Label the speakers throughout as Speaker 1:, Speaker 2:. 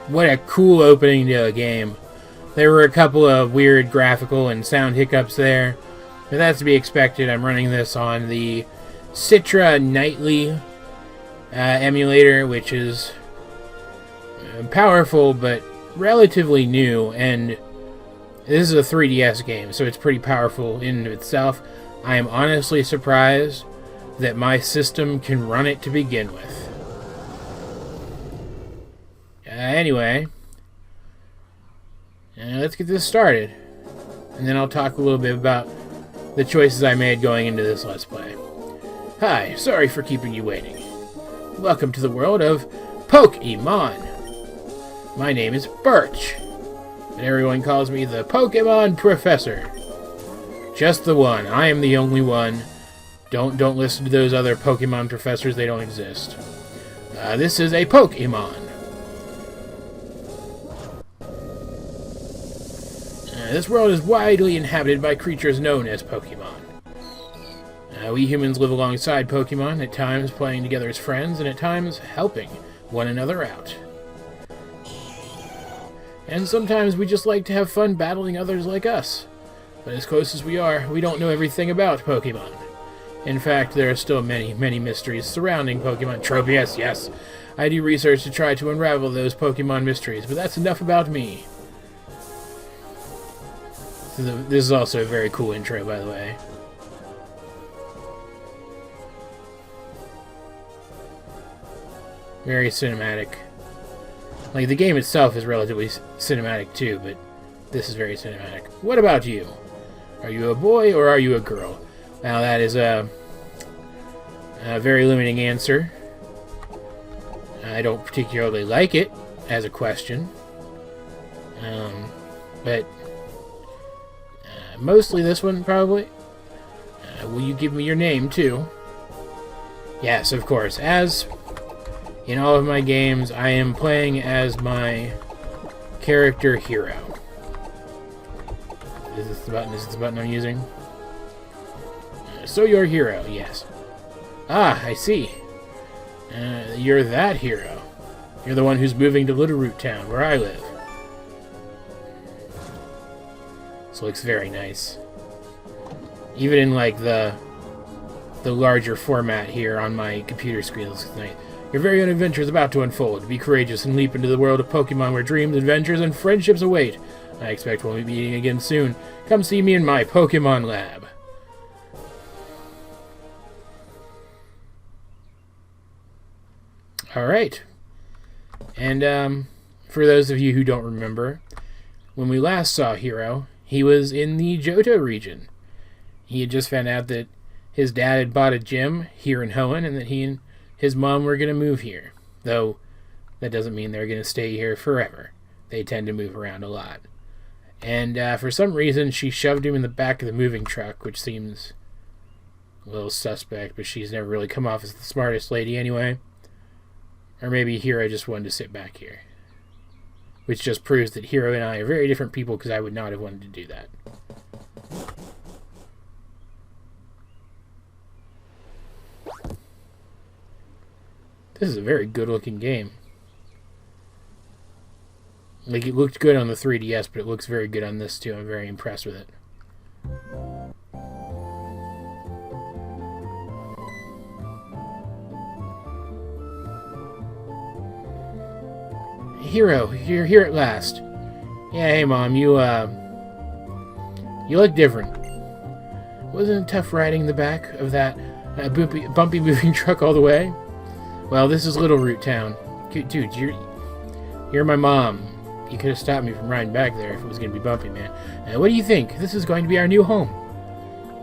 Speaker 1: What a cool opening to a game. There were a couple of weird graphical and sound hiccups there, but that's to be expected. I'm running this on the Citra Nightly emulator, which is powerful but relatively new, and this is a 3DS game, so it's pretty powerful in itself. I am honestly surprised that my system can run it to begin with. Anyway, let's get this started, and then I'll talk a little bit about the choices I made going into this Let's Play. Hi, sorry for keeping you waiting. Welcome to the world of Pokemon. My name is Birch, and everyone calls me the Pokemon Professor. Just the one. I am the only one. Don't listen to those other Pokemon professors. They don't exist. This is a Pokemon. This world is widely inhabited by creatures known as Pokemon. We humans live alongside Pokemon, at times playing together as friends, and at times helping one another out. And sometimes we just like to have fun battling others like us. But as close as we are, we don't know everything about Pokemon. In fact, there are still many, many mysteries surrounding Pokemon. Tropius, yes. I do research to try to unravel those Pokemon mysteries, but that's enough about me. This is also a very cool intro, by the way. Very cinematic. Like, the game itself is relatively cinematic too, but this is very cinematic. What about you? Are you a boy or are you a girl? Now, that is a very limiting answer. I don't particularly like it as a question. But mostly this one, probably. Will you give me your name, too? Yes, of course. As in all of my games, I am playing as my character Hiro. Is this the button? Is this the button I'm using? So you're Hiro, yes. Ah, I see. You're that Hiro. You're the one who's moving to Little Root Town, where I live. This looks very nice. Even in, like, the larger format here on my computer screen, it looks nice. Your very own adventure is about to unfold. Be courageous and leap into the world of Pokemon where dreams, adventures, and friendships await. I expect we'll be meeting again soon. Come see me in my Pokemon lab. Alright. And, for those of you who don't remember, when we last saw Hiro, he was in the Johto region. He had just found out that his dad had bought a gym here in Hoenn, and that he and his mom were going to move here. Though, that doesn't mean they're going to stay here forever. They tend to move around a lot. And for some reason, she shoved him in the back of the moving truck, which seems a little suspect, but she's never really come off as the smartest lady anyway. Or maybe Hiro just wanted to sit back here. Which just proves that Hiro and I are very different people, because I would not have wanted to do that. This is a very good-looking game. Like, it looked good on the 3DS, but it looks very good on this, too. I'm very impressed with it. Hiro, you're here at last. Yeah, hey, Mom, you look different. Wasn't it tough riding the back of that bumpy moving truck all the way? Well, this is Little Root Town. Dude, you're my mom. You could have stopped me from riding back there if it was going to be bumpy, man. What do you think? This is going to be our new home.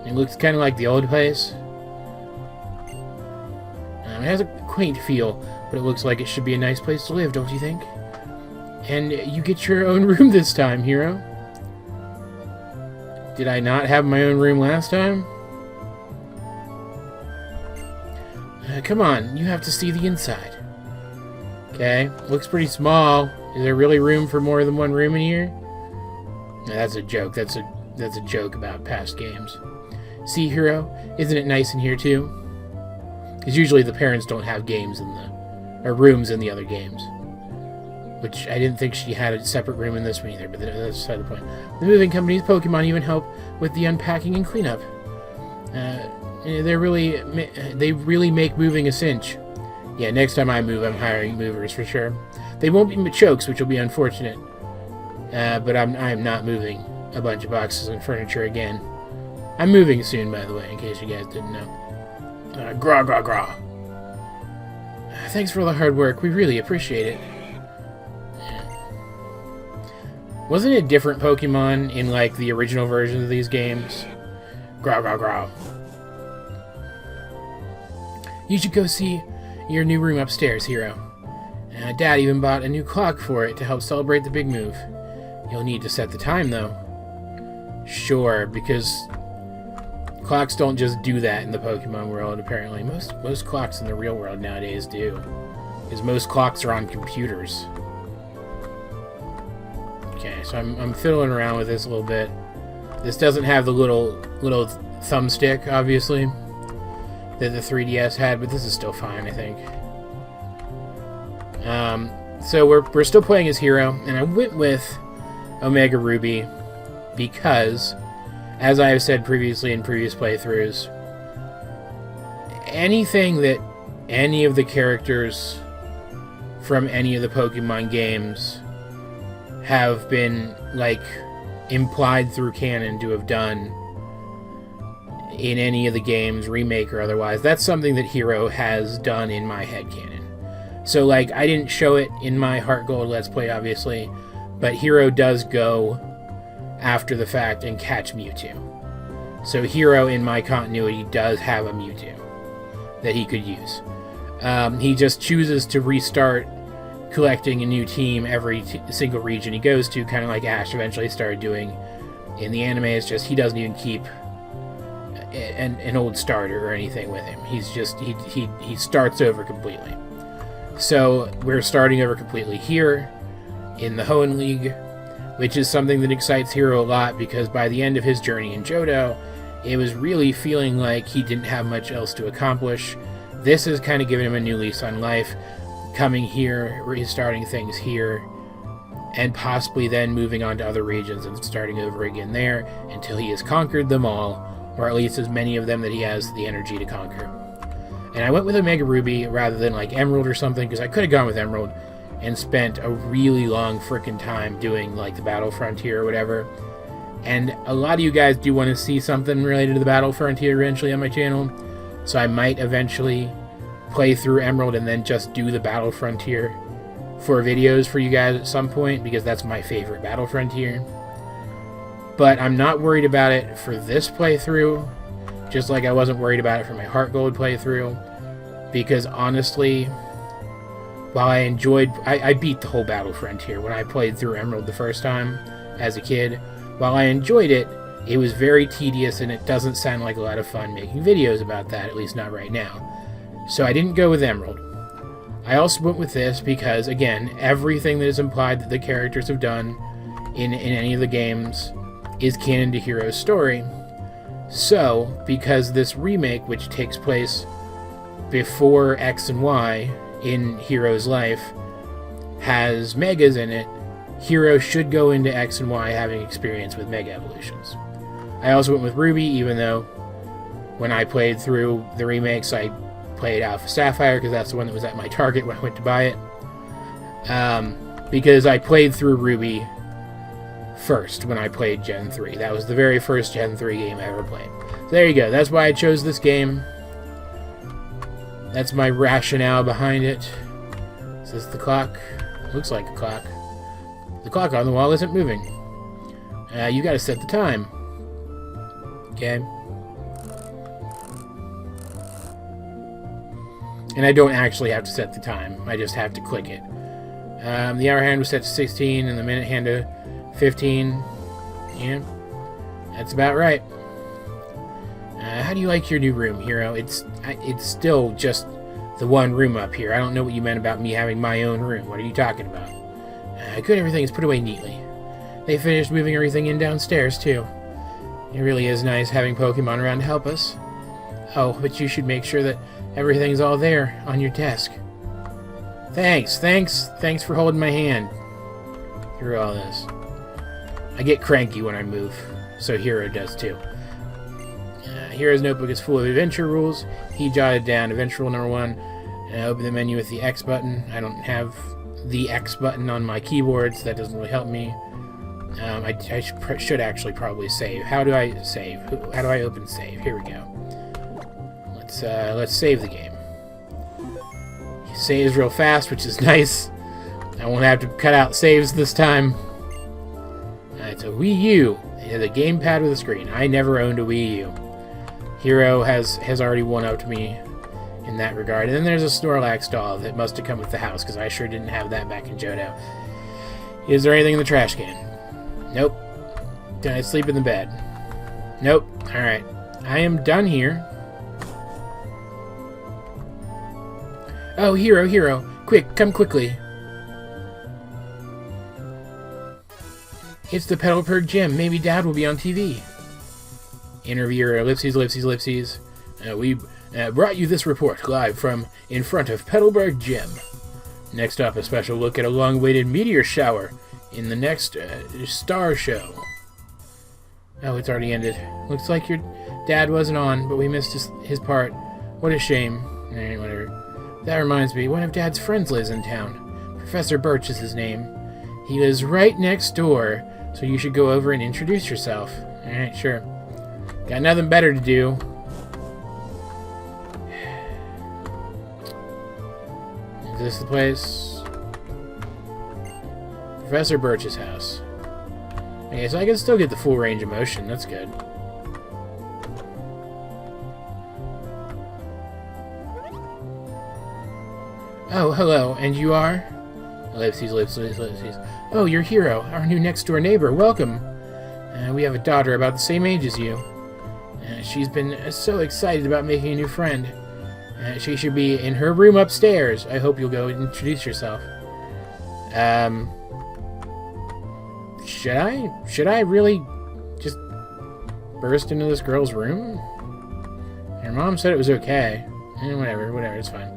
Speaker 1: It looks kind of like the old place. It has a quaint feel, but it looks like it should be a nice place to live, don't you think? And you get your own room this time, Hiro. Did I not have my own room last time? Come on, you have to see the inside. Okay, looks pretty small. Is there really room for more than one room in here? No, that's a joke. That's a joke about past games. See, Hiro, isn't it nice in here too? Because usually the parents don't have games in or rooms in the other games. which I didn't think she had a separate room in this one either, but that's beside the point. The moving company's Pokemon even help with the unpacking and cleanup. They really make moving a cinch. Yeah, next time I move, I'm hiring movers for sure. They won't be chokes, which will be unfortunate. But I'm not moving a bunch of boxes and furniture again. I'm moving soon, by the way, in case you guys didn't know. Gra gra gra. Thanks for all the hard work. We really appreciate it. Wasn't it different Pokemon in, like, the original versions of these games? Gra gra gra. You should go see your new room upstairs, Hiro. Dad even bought a new clock for it to help celebrate the big move. You'll need to set the time, though. Sure, because clocks don't just do that in the Pokemon world, apparently. Most clocks in the real world nowadays do. Because most clocks are on computers. Okay, so I'm fiddling around with this a little bit. This doesn't have the little thumbstick, obviously, that the 3DS had, but this is still fine, I think. So we're still playing as Hiro, and I went with Omega Ruby because, as I have said previously in previous playthroughs, anything that any of the characters from any of the Pokemon games have been, like, implied through canon to have done in any of the games, remake or otherwise, that's something that Hiro has done in my headcanon. So, like, I didn't show it in my Heart Gold Let's Play, obviously, but Hiro does go after the fact and catch Mewtwo. So Hiro, in my continuity, does have a Mewtwo that he could use. He just chooses to restart collecting a new team every single region he goes to, kind of like Ash eventually started doing in the anime. It's just he doesn't even keep an old starter or anything with him. He's just he starts over completely. So we're starting over completely here in the Hoenn League, which is something that excites Hiro a lot because by the end of his journey in Johto, it was really feeling like he didn't have much else to accomplish. This has kind of given him a new lease on life, coming here, restarting things here, and possibly then moving on to other regions and starting over again there until he has conquered them all, or at least as many of them that he has the energy to conquer. And I went with Omega Ruby rather than like Emerald or something, because I could have gone with Emerald and spent a really long frickin' time doing like the Battle Frontier or whatever. And a lot of you guys do want to see something related to the Battle Frontier eventually on my channel, so I might eventually play through Emerald and then just do the Battle Frontier for videos for you guys at some point, because that's my favorite Battle Frontier. But I'm not worried about it for this playthrough, just like I wasn't worried about it for my Heart Gold playthrough, because honestly, while I beat the whole Battle Frontier when I played through Emerald the first time as a kid. While I enjoyed it, it was very tedious and it doesn't sound like a lot of fun making videos about that, at least not right now. So I didn't go with Emerald. I also went with this because, again, everything that is implied that the characters have done in any of the games is canon to Hiro's story. So, because this remake, which takes place before X and Y in Hiro's life, has Megas in it, Hiro should go into X and Y having experience with Mega Evolutions. I also went with Ruby, even though when I played through the remakes, I played Alpha Sapphire, because that's the one that was at my target when I went to buy it. Because I played through Ruby first when I played Gen 3. That was the very first Gen 3 game I ever played. So there you go. That's why I chose this game. That's my rationale behind it. Is this the clock? Looks like a clock. The clock on the wall isn't moving. You gotta set the time. Okay. And I don't actually have to set the time. I just have to click it. The hour hand was set to 16 and the minute hand to 15. Yeah, that's about right. How do you like your new room, Hiro? It's still just the one room up here. I don't know what you meant about me having my own room. What are you talking about? Good, everything is put away neatly. They finished moving everything in downstairs, too. It really is nice having Pokemon around to help us. Oh, but you should make sure that everything's all there on your desk. Thanks for holding my hand through all this. I get cranky when I move, so Hiro does too. Hiro's notebook is full of adventure rules. He jotted down adventure rule number 1, and I open the menu with the X button. I don't have the X button on my keyboard, so that doesn't really help me. I should actually probably save. How do I save? How do I open save? Here we go. Let's save the game. He saves real fast, which is nice. I won't have to cut out saves this time. It's a Wii U. It has a gamepad with a screen. I never owned a Wii U. Hiro has already one-upped me in that regard. And then there's a Snorlax doll that must have come with the house, because I sure didn't have that back in Johto. Is there anything in the trash can? Nope. Can I sleep in the bed? Nope. Alright. I am done here. Oh, Hiro. Quick, come quickly. It's the Petalburg Gym. Maybe Dad will be on TV. Interviewer, ellipses. We brought you this report live from in front of Petalburg Gym. Next up, a special look at a long-awaited meteor shower in the next star show. Oh, it's already ended. Looks like your dad wasn't on, but we missed his part. What a shame. Whatever. That reminds me, one of Dad's friends lives in town. Professor Birch is his name. He lives right next door, so you should go over and introduce yourself. Alright, sure. Got nothing better to do. Is this the place? Professor Birch's house. Okay, so I can still get the full range of motion. That's good. Oh, hello. And you are? Ellipses. Oh, you're Hiro, our new next-door neighbor. Welcome. We have a daughter about the same age as you. She's been so excited about making a new friend. She should be in her room upstairs. I hope you'll go and introduce yourself. Should I really just burst into this girl's room? Her mom said it was okay. Whatever, it's fine.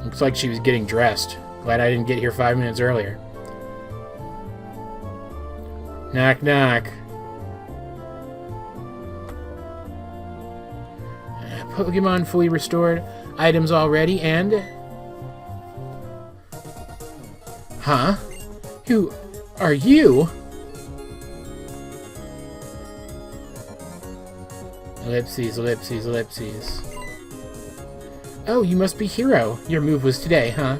Speaker 1: Looks like she was getting dressed. Glad I didn't get here 5 minutes earlier. Knock, knock. Pokemon fully restored. Items already, and... Huh? Who are you? Ellipses. Oh, you must be Hiro. Your move was today, huh?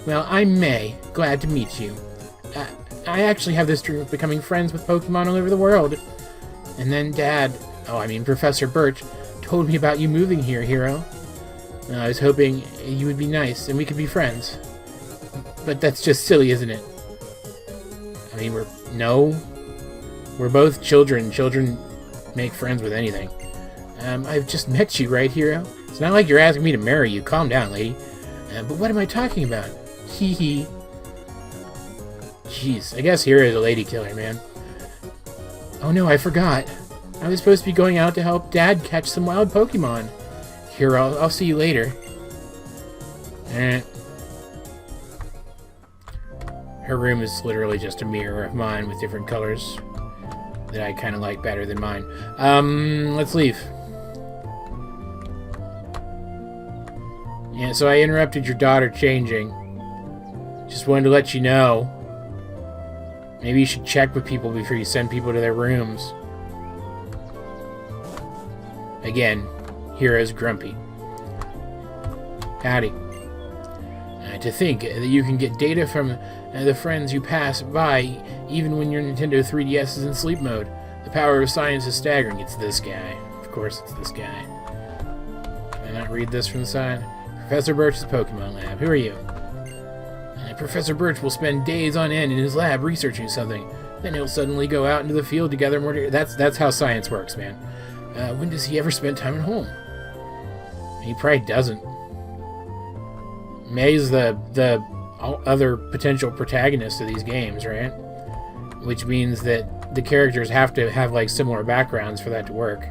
Speaker 1: Well, I'm May. Glad to meet you. I actually have this dream of becoming friends with Pokemon all over the world. And then Professor Birch told me about you moving here, Hiro. I was hoping you would be nice and we could be friends. But that's just silly, isn't it? I mean, we're both children. Children make friends with anything. I've just met you, right, Hiro? It's not like you're asking me to marry you. Calm down, lady. But what am I talking about? Hee hee. Jeez, I guess Hiro is a lady killer, man. Oh no, I forgot. I was supposed to be going out to help Dad catch some wild Pokemon. Hiro, I'll see you later. Her room is literally just a mirror of mine with different colors that I kind of like better than mine. Let's leave. Yeah, so I interrupted your daughter changing. Just wanted to let you know. Maybe you should check with people before you send people to their rooms. Again, Hiro's grumpy. Howdy. To think that you can get data from the friends you pass by even when your Nintendo 3DS is in sleep mode. The power of science is staggering. It's this guy. Of course it's this guy. Can I not read this from the side? Professor Birch's Pokemon Lab. Who are you? Professor Birch will spend days on end in his lab researching something. Then he'll suddenly go out into the field to gather more data. That's how science works, man. When does he ever spend time at home? He probably doesn't. May's the other potential protagonist of these games, right? Which means that the characters have to have like similar backgrounds for that to work.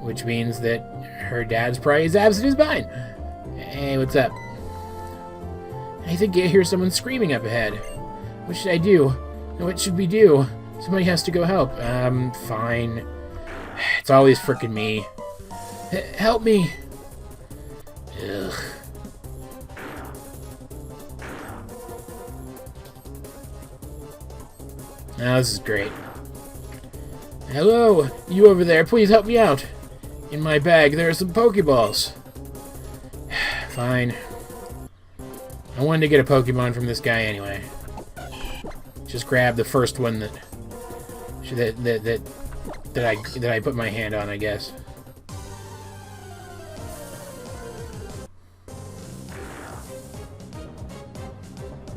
Speaker 1: which means that her dad's probably as absent as mine. Hey, what's up? I think I hear someone screaming up ahead. What should I do? What should we do? Somebody has to go help. Fine. It's always frickin' me. Help me! Ugh. Now this is great. Hello, you over there, please help me out. In my bag there are some Pokeballs. Fine. I wanted to get a Pokemon from this guy anyway. Just grab the first one that I put my hand on, I guess.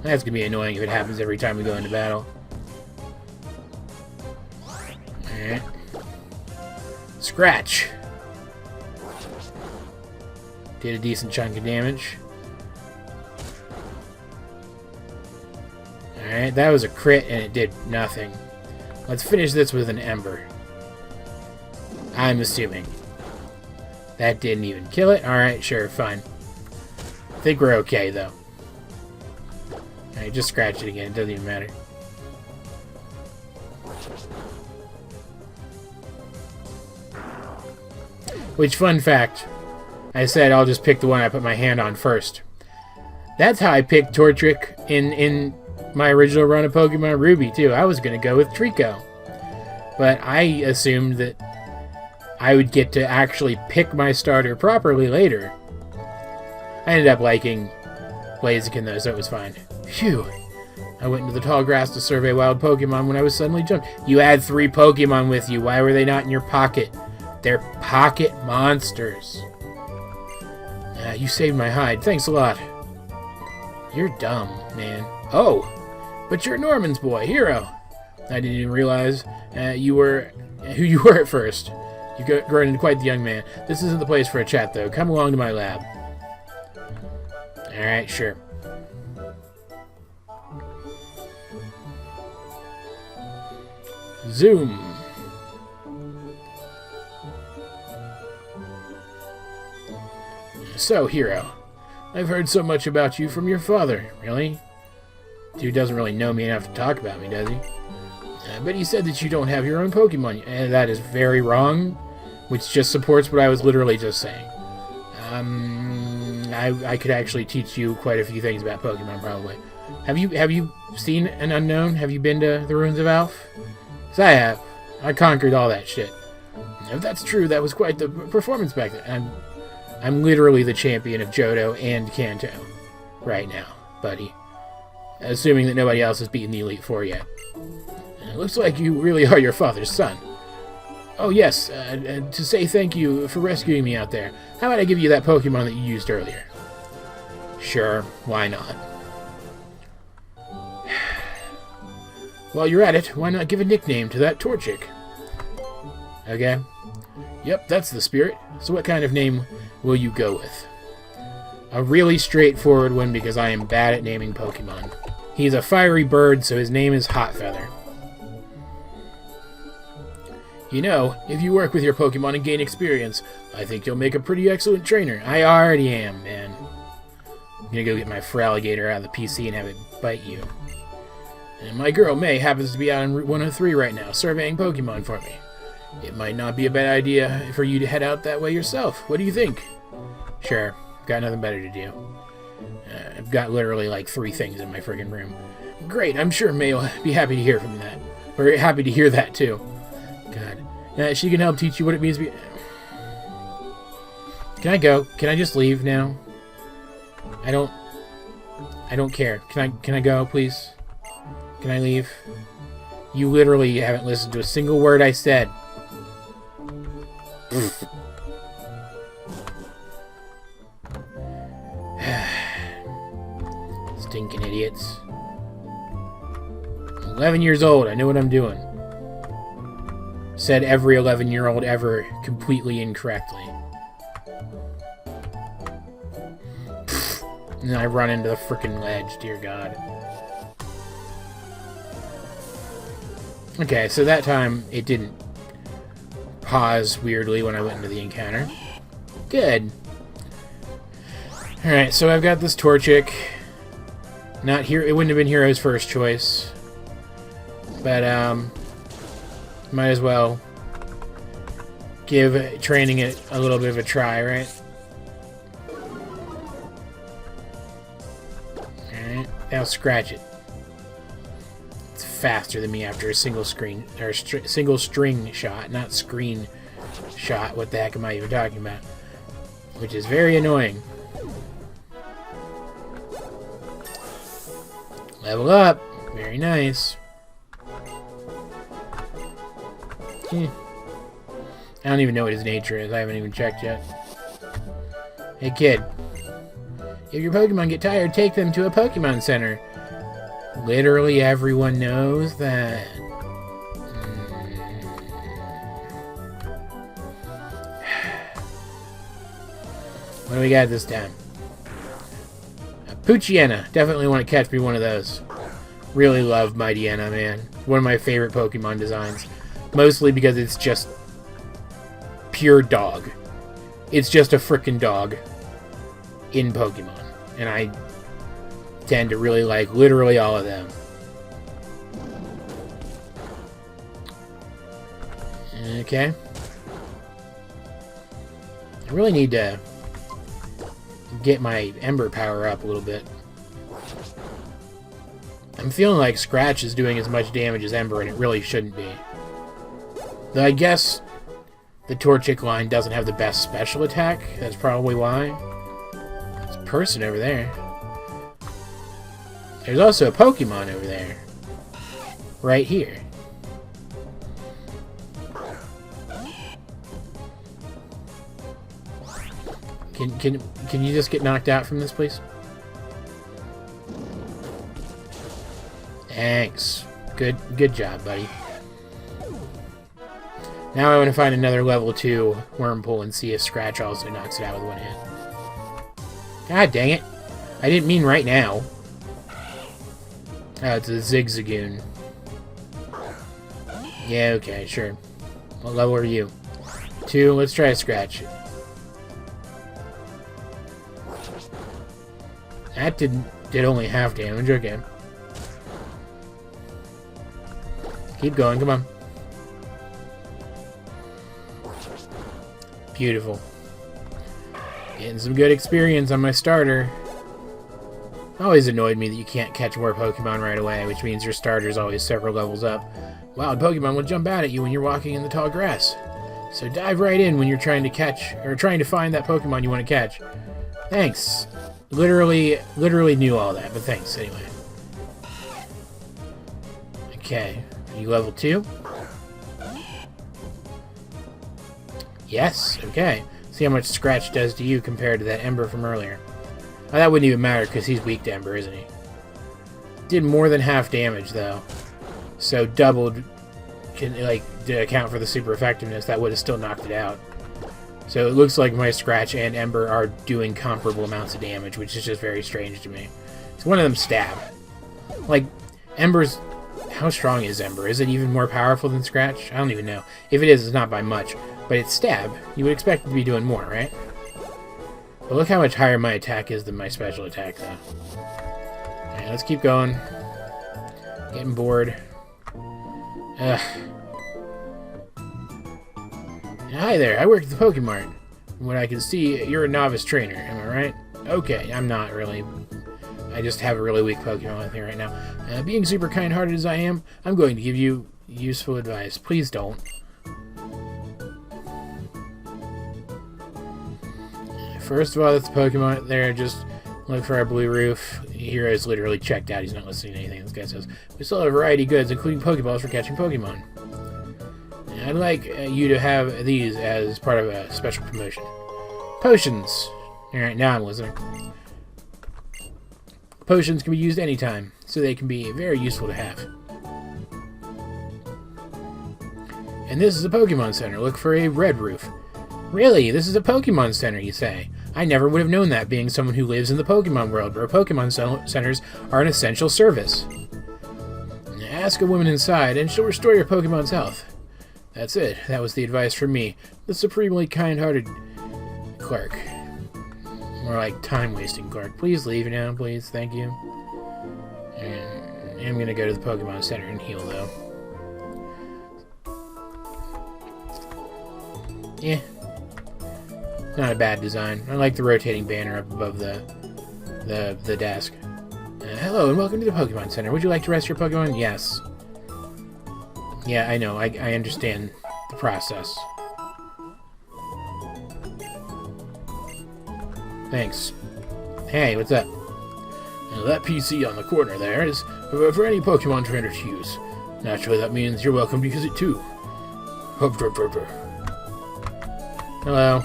Speaker 1: That's gonna be annoying if it happens every time we go into battle. Alright. Scratch! Did a decent chunk of damage. Alright, that was a crit and it did nothing. Let's finish this with an Ember. I'm assuming. That didn't even kill it. Alright, sure, fine. I think we're okay, though. Alright, just scratch it again. It doesn't even matter. Which, fun fact, I said I'll just pick the one I put my hand on first. That's how I picked Torchic in my original run of Pokemon Ruby, too. I was going to go with Trico. But I assumed that I would get to actually pick my starter properly later. I ended up liking Blaziken, though, so it was fine. Phew. I went into the tall grass to survey wild Pokemon when I was suddenly jumped. You had 3 Pokemon with you. Why were they not in your pocket? They're pocket monsters. You saved my hide. Thanks a lot. You're dumb, man. Oh, but you're Norman's boy, Hiro. I didn't even realize who you were at first. You've grown into quite the young man. This isn't the place for a chat, though. Come along to my lab. Alright, sure. Zoom. So, Hiro, I've heard so much about you from your father. Really? Dude doesn't really know me enough to talk about me, does he? But he said that you don't have your own Pokemon. And that is very wrong, which just supports what I was literally just saying. I could actually teach you quite a few things about Pokemon, probably. Have you seen an Unknown? Have you been to the Ruins of Alph? Because I have. I conquered all that shit. If that's true, that was quite the performance back then. I'm literally the champion of Johto and Kanto right now, buddy. Assuming that nobody else has beaten the Elite Four yet. It looks like you really are your father's son. Oh yes, to say thank you for rescuing me out there, how about I give you that Pokemon that you used earlier? Sure, why not? While you're at it, why not give a nickname to that Torchic? Okay. Yep, that's the spirit. So what kind of name will you go with? A really straightforward one because I am bad at naming Pokemon. He's a fiery bird, so his name is Hot Feather. You know, if you work with your Pokemon and gain experience, I think you'll make a pretty excellent trainer. I already am, man. I'm gonna go get my Feraligatr out of the PC and have it bite you. And my girl May happens to be out on Route 103 right now, surveying Pokemon for me. It might not be a bad idea for you to head out that way yourself. What do you think? Sure. Got nothing better to do. I've got literally like 3 things in my friggin' room. Great, I'm sure May will be happy to hear from that. Or happy to hear that too. God. She can help teach you what it means to be... Can I go? Can I just leave now? I don't care. Can I go, please? Can I leave? You literally haven't listened to a single word I said. Stinking idiots. 11 years old, I know what I'm doing. Said every 11-year-old ever completely incorrectly. And I run into the frickin' ledge, dear God. Okay, so that time it didn't pause weirdly when I went into the encounter. Good. Alright, so I've got this Torchic. Not here. It wouldn't have been Hiro's first choice. But, might as well give training it a little bit of a try, right? Alright, now scratch it. It's faster than me after a single screen, or single string shot, not screen shot. What the heck am I even talking about? Which is very annoying. Level up. Very nice. I don't even know what his nature is. I haven't even checked yet. Hey, kid. If your Pokemon get tired, take them to a Pokemon Center. Literally everyone knows that. What do we got this time? A Poochyena. Definitely want to catch me one of those. Really love Mightyena, man. One of my favorite Pokemon designs. Mostly because it's just pure dog. It's just a frickin' dog in Pokemon. And I tend to really like literally all of them. Okay. I really need to get my Ember power up a little bit. I'm feeling like Scratch is doing as much damage as Ember, and it really shouldn't be. Though I guess the Torchic line doesn't have the best special attack. That's probably why. There's a person over there. There's also a Pokemon over there. Right here. Can you just get knocked out from this, please? Thanks. Good job, buddy. Now I want to find another level 2 Wurmple and see if Scratch also knocks it out with one hit. God dang it. I didn't mean right now. Oh, it's a Zigzagoon. Yeah, okay, sure. What level are you? 2. Let's try a Scratch. That did only half damage. Okay. Keep going. Come on. Beautiful. Getting some good experience on my starter. Always annoyed me that you can't catch more Pokemon right away, which means your starter's always several levels up. Wild Pokemon will jump out at you when you're walking in the tall grass. So dive right in when you're trying to catch, or trying to find that Pokemon you want to catch. Thanks. Literally knew all that, but thanks anyway. Okay. Are you level 2? Yes, okay. See how much Scratch does to you compared to that Ember from earlier. Oh, that wouldn't even matter because he's weak to Ember, isn't he? Did more than half damage, though. So doubled, to account for the super effectiveness, that would have still knocked it out. So it looks like my Scratch and Ember are doing comparable amounts of damage, which is just very strange to me. So one of them stab. Like, Ember's... How strong is Ember? Is it even more powerful than Scratch? I don't even know. If it is, it's not by much. But it's stab. You would expect it to be doing more, right? But look how much higher my attack is than my special attack, though. Alright, let's keep going. Getting bored. Ugh. Hi there, I work at the Pokemart. From what I can see, you're a novice trainer, am I right? Okay, I'm not really. I just have a really weak Pokemon with me right now. Being super kind-hearted as I am, I'm going to give you useful advice. Please don't. First of all, that's the Pokemon there. Just look for our blue roof. Hiro's literally checked out. He's not listening to anything this guy says. We still have a variety of goods, including Pokeballs for catching Pokemon. I'd like you to have these as part of a special promotion. Potions! Alright, now I'm listening. Potions can be used anytime, so they can be very useful to have. And this is a Pokemon Center. Look for a red roof. Really? This is a Pokemon Center, you say? I never would have known that, being someone who lives in the Pokemon world, where Pokemon Centers are an essential service. Ask a woman inside, and she'll restore your Pokemon's health. That's it. That was the advice from me, the supremely kind-hearted clerk. More like time-wasting clerk. Please leave now, please. Thank you. And I'm gonna go to the Pokemon Center and heal, though. Yeah. Not a bad design. I like the rotating banner up above the desk. Hello and welcome to the Pokemon Center. Would you like to rest your Pokemon? Yes. Yeah, I know. I understand the process. Thanks. Hey, what's up? Now, that PC on the corner there is for any Pokemon trainer to use. Naturally, that means you're welcome to use it too. Hello.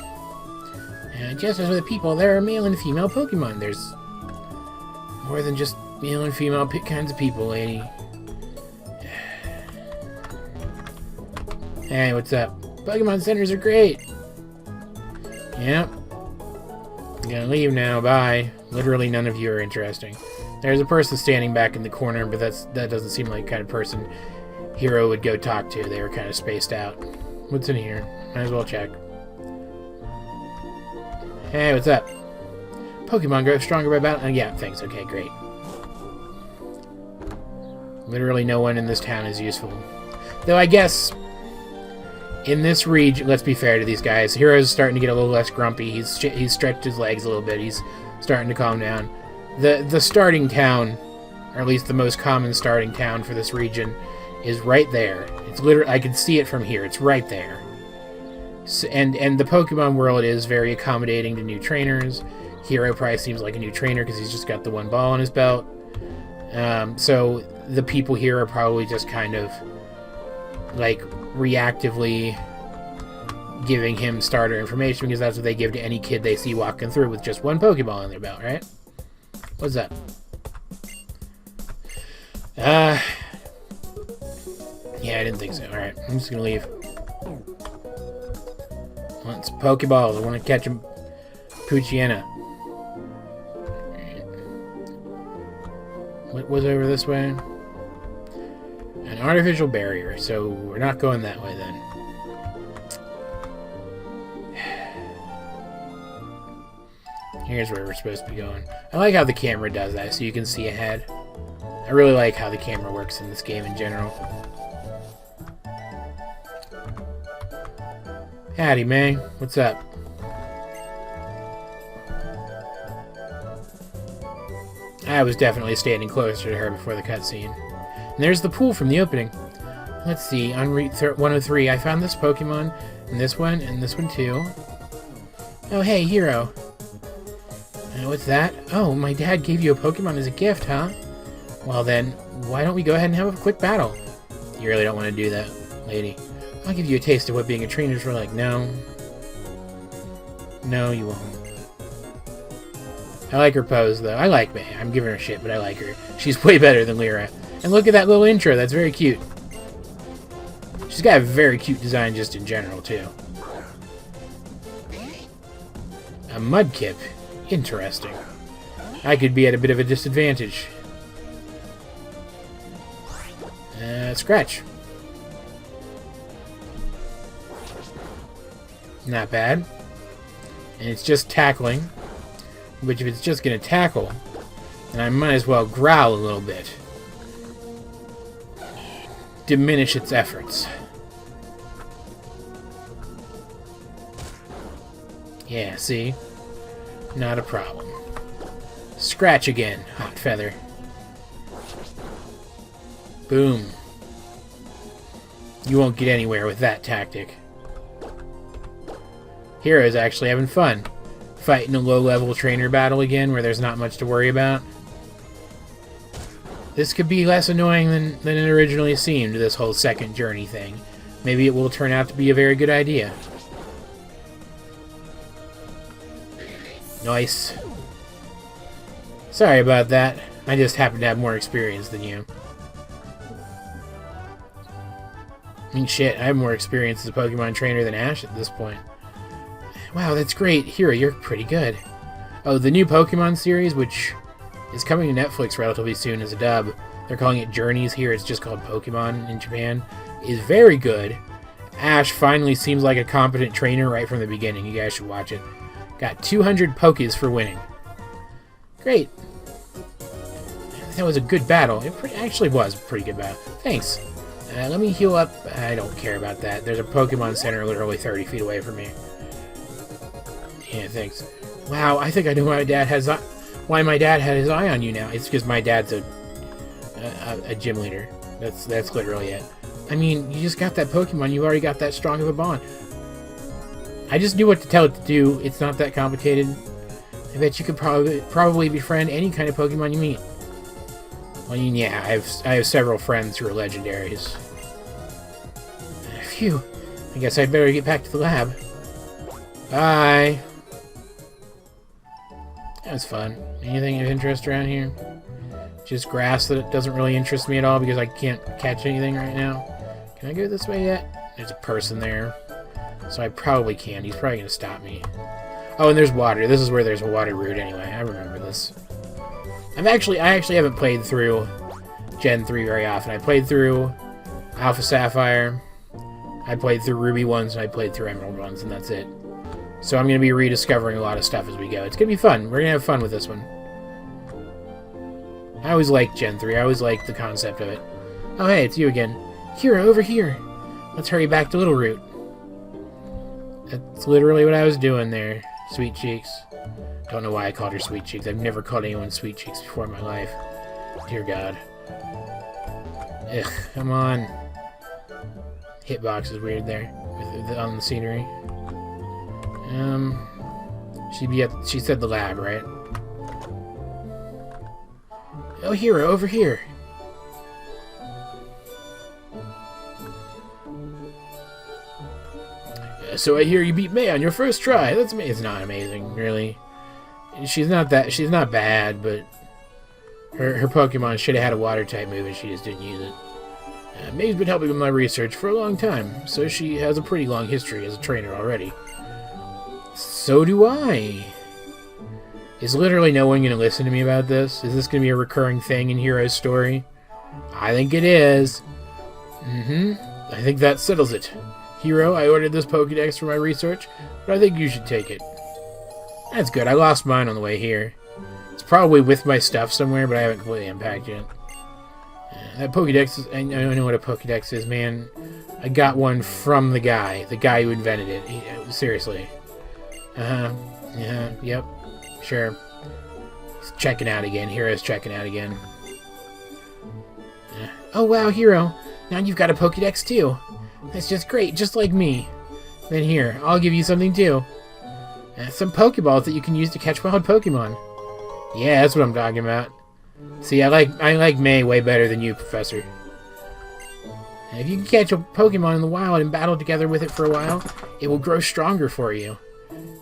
Speaker 1: Just as with the people, there are male and female Pokemon. There's more than just male and female kinds of people, lady. Hey, what's up? Pokemon centers are great. Yep. I'm gonna leave now. Bye. Literally none of you are interesting. There's a person standing back in the corner, but that doesn't seem like the kind of person Hiro would go talk to. They were kind of spaced out. What's in here? Might as well check. Hey, what's up? Pokemon grow stronger by battle. Yeah, thanks. Okay, great. Literally no one in this town is useful. Though I guess in this region, let's be fair to these guys, Hiro's starting to get a little less grumpy. He's stretched his legs a little bit. He's starting to calm down. The starting town, or at least the most common starting town for this region, is right there. It's literally, I can see it from here. It's right there. So, and the Pokemon world is very accommodating to new trainers. Hiro probably seems like a new trainer because he's just got the one ball on his belt. So the people here are probably just kind of like reactively giving him starter information because that's what they give to any kid they see walking through with just one Pokeball on their belt, right? What's up? Yeah, I didn't think so. Alright, I'm just gonna leave. It's Pokeballs. I want to catch him. Poochyena. What was over this way? An artificial barrier, so we're not going that way then. Here's where we're supposed to be going. I like how the camera does that, so you can see ahead. I really like how the camera works in this game in general. Howdy, May. What's up? I was definitely standing closer to her before the cutscene. And there's the pool from the opening. Let's see, on Route 103, I found this Pokemon, and this one too. Oh, hey, Hiro. What's that? Oh, my dad gave you a Pokemon as a gift, huh? Well then, why don't we go ahead and have a quick battle? You really don't want to do that, lady. I'll give you a taste of what being a trainer's for like. No. No, you won't. I like her pose, though. I like May. I'm giving her shit, but I like her. She's way better than Lyra. And look at that little intro. That's very cute. She's got a very cute design just in general, too. A Mudkip. Interesting. I could be at a bit of a disadvantage. Scratch. Not bad. And it's just tackling. Which if it's just going to tackle, then I might as well growl a little bit. Diminish its efforts. Yeah, see? Not a problem. Scratch again, Hot Feather. Boom. You won't get anywhere with that tactic. Hiro's actually having fun. Fighting a low-level trainer battle again where there's not much to worry about. This could be less annoying than it originally seemed, this whole second journey thing. Maybe it will turn out to be a very good idea. Nice. Sorry about that. I just happen to have more experience than you. I mean, shit, I have more experience as a Pokemon trainer than Ash at this point. Wow, that's great. Hiro, you're pretty good. Oh, the new Pokemon series, which is coming to Netflix relatively soon as a dub. They're calling it Journeys here. It's just called Pokemon in Japan. Is very good. Ash finally seems like a competent trainer right from the beginning. You guys should watch it. Got 200 Pokés for winning. Great. That was a good battle. It actually was a pretty good battle. Thanks. Let me heal up. I don't care about that. There's a Pokemon Center literally 30 feet away from me. Yeah, thanks. Wow, I think I know why my dad had his eye on you now. It's because my dad's a gym leader. That's literally it. I mean, you just got that Pokemon. You've already got that strong of a bond. I just knew what to tell it to do. It's not that complicated. I bet you could probably befriend any kind of Pokemon you meet. Well, I mean, yeah, I have several friends who are legendaries. Phew. I guess I'd better get back to the lab. Bye. That was fun. Anything of interest around here? Just grass that doesn't really interest me at all because I can't catch anything right now. Can I go this way yet? There's a person there. So I probably can. He's probably going to stop me. Oh, and there's water. This is where there's a water route anyway. I remember this. I actually haven't played through Gen 3 very often. I played through Alpha Sapphire. I played through Ruby ones, and I played through Emerald ones, and that's it. So I'm going to be rediscovering a lot of stuff as we go. It's going to be fun. We're going to have fun with this one. I always liked Gen 3. I always liked the concept of it. Oh, hey, it's you again. Hiro, over here. Let's hurry back to Little Root. That's literally what I was doing there. Sweet Cheeks. Don't know why I called her Sweet Cheeks. I've never called anyone Sweet Cheeks before in my life. Dear God. Ugh, come on. Hitbox is weird there on the scenery. She said the lab, right? Oh, Hiro, over here. So I hear you beat May on your first try. That's amazing. It's not amazing, really. She's not bad, but her Pokemon should have had a water type move and she just didn't use it. May's been helping with my research for a long time, so she has a pretty long history as a trainer already. So do I. Is literally no one going to listen to me about this? Is this going to be a recurring thing in Hiro's story? I think it is. I think that settles it. Hiro, I ordered this Pokédex for my research, but I think you should take it. That's good. I lost mine on the way here. It's probably with my stuff somewhere, but I haven't completely unpacked yet. That Pokédex is... I know what a Pokédex is, man. I got one from the guy who invented it. Seriously. Yeah, yep. Sure. He's checking out again. Hiro's checking out again. Oh, wow, Hiro. Now you've got a Pokédex, too. That's just great, just like me. Then here, I'll give you something, too. Some Pokeballs that you can use to catch wild Pokemon. Yeah, that's what I'm talking about. See, I like May way better than you, Professor. If you can catch a Pokemon in the wild and battle together with it for a while, it will grow stronger for you.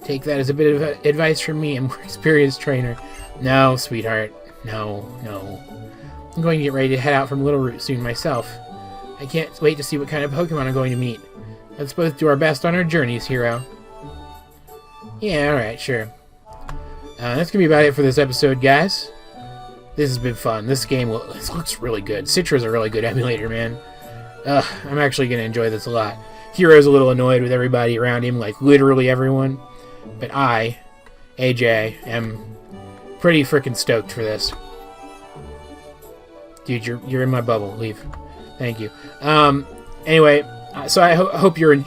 Speaker 1: Take that as a bit of advice from me, a more experienced trainer. No, sweetheart. No. I'm going to get ready to head out from Little Root soon myself. I can't wait to see what kind of Pokemon I'm going to meet. Let's both do our best on our journeys, Hiro. Yeah, alright, sure. That's going to be about it for this episode, guys. This has been fun. This game looks really good. Citra's a really good emulator, man. I'm actually going to enjoy this a lot. Hiro's a little annoyed with everybody around him, like literally everyone. But I, AJ, am pretty freaking stoked for this. Dude, you're in my bubble. Leave. Thank you. Anyway, so I hope you're...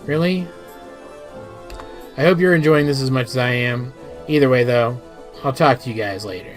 Speaker 1: Really? I hope you're enjoying this as much as I am. Either way, though, I'll talk to you guys later.